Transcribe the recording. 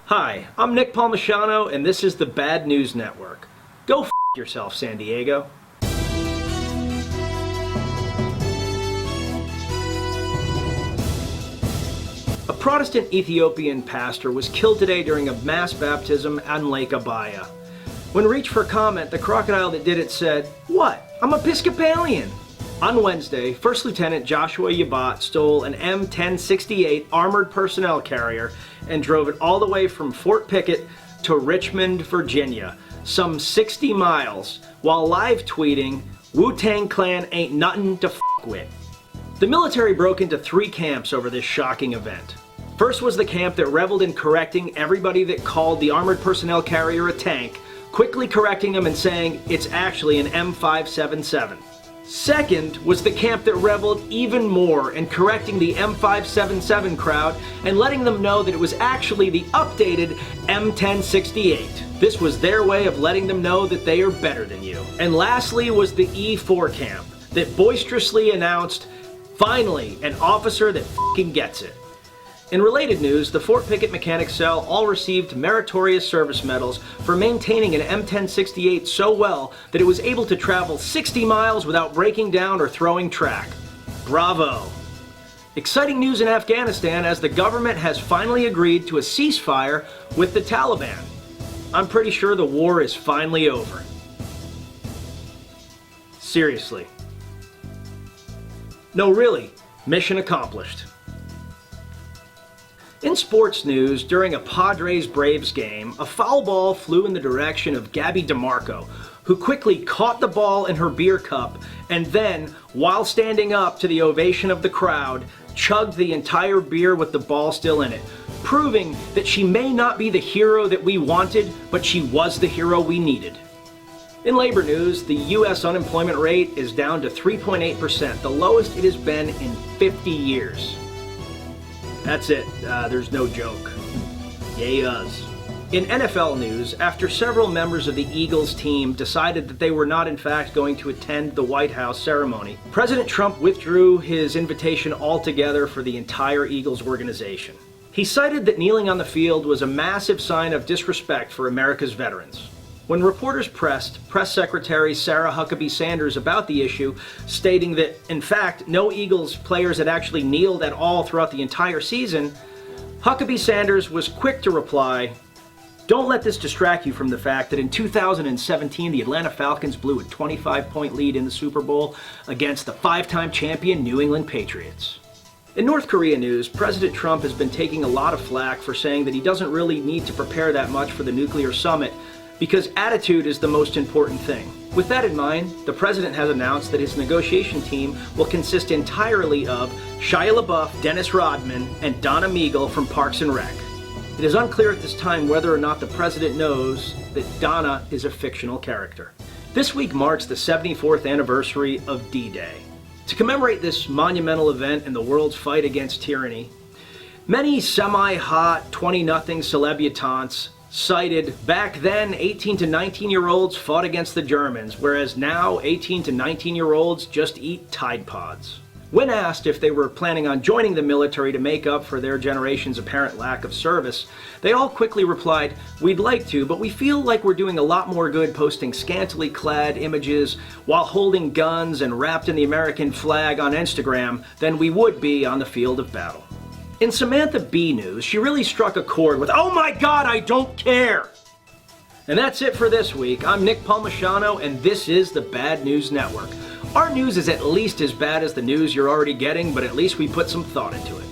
Hi, I'm Nick Palmisano, and this is the Bad News Network. Go f*** yourself, San Diego. A Protestant Ethiopian pastor was killed today during a mass baptism on Lake Abaya. When reached for comment, the crocodile that did it said, "What? I'm Episcopalian." On Wednesday, First Lieutenant Joshua Yabat stole an M1068 armored personnel carrier and drove it all the way from Fort Pickett to Richmond, Virginia, some 60 miles, while live tweeting, "Wu-Tang Clan ain't nothing to f*** with." The military broke into 3 camps over this shocking event. First was the camp that reveled in correcting everybody that called the armored personnel carrier a tank, quickly correcting them and saying it's actually an M577. Second was the camp that reveled even more in correcting the M577 crowd and letting them know that it was actually the updated M1068. This was their way of letting them know that they are better than you. And lastly was the E4 camp that boisterously announced, "Finally, an officer that f***ing gets it." In related news, the Fort Pickett Mechanic Cell all received meritorious service medals for maintaining an M1068 so well that it was able to travel 60 miles without breaking down or throwing track. Bravo! Exciting news in Afghanistan as the government has finally agreed to a ceasefire with the Taliban. I'm pretty sure the war is finally over. Seriously. No, really, mission accomplished. In sports news, during a Padres-Braves game, a foul ball flew in the direction of Gabby DeMarco, who quickly caught the ball in her beer cup and then, while standing up to the ovation of the crowd, chugged the entire beer with the ball still in it, proving that she may not be the hero that we wanted, but she was the hero we needed. In labor news, the U.S. unemployment rate is down to 3.8%, the lowest it has been in 50 years. That's it. There's no joke. Yay us. In NFL news, after several members of the Eagles team decided that they were not in fact going to attend the White House ceremony, President Trump withdrew his invitation altogether for the entire Eagles organization. He cited that kneeling on the field was a massive sign of disrespect for America's veterans. When reporters pressed Press Secretary Sarah Huckabee Sanders about the issue, stating that, in fact, no Eagles players had actually kneeled at all throughout the entire season, Huckabee Sanders was quick to reply, "Don't let this distract you from the fact that in 2017 the Atlanta Falcons blew a 25-point lead in the Super Bowl against the 5-time champion New England Patriots." In North Korea news, President Trump has been taking a lot of flack for saying that he doesn't really need to prepare that much for the nuclear summit, because attitude is the most important thing. With that in mind, the president has announced that his negotiation team will consist entirely of Shia LaBeouf, Dennis Rodman, and Donna Meagle from Parks and Rec. It is unclear at this time whether or not the president knows that Donna is a fictional character. This week marks the 74th anniversary of D-Day. To commemorate this monumental event in the world's fight against tyranny, many semi-hot 20-nothing celebutantes cited back then 18 to 19-year-olds fought against the Germans, whereas now 18 to 19-year-olds just eat Tide Pods. When asked if they were planning on joining the military to make up for their generation's apparent lack of service, they all quickly replied, "We'd like to, but we feel like we're doing a lot more good posting scantily clad images while holding guns and wrapped in the American flag on Instagram than we would be on the field of battle." In Samantha Bee news, she really struck a chord with, "Oh my God, I don't care!" And that's it for this week. I'm Nick Palmisano, and this is the Bad News Network. Our news is at least as bad as the news you're already getting, but at least we put some thought into it.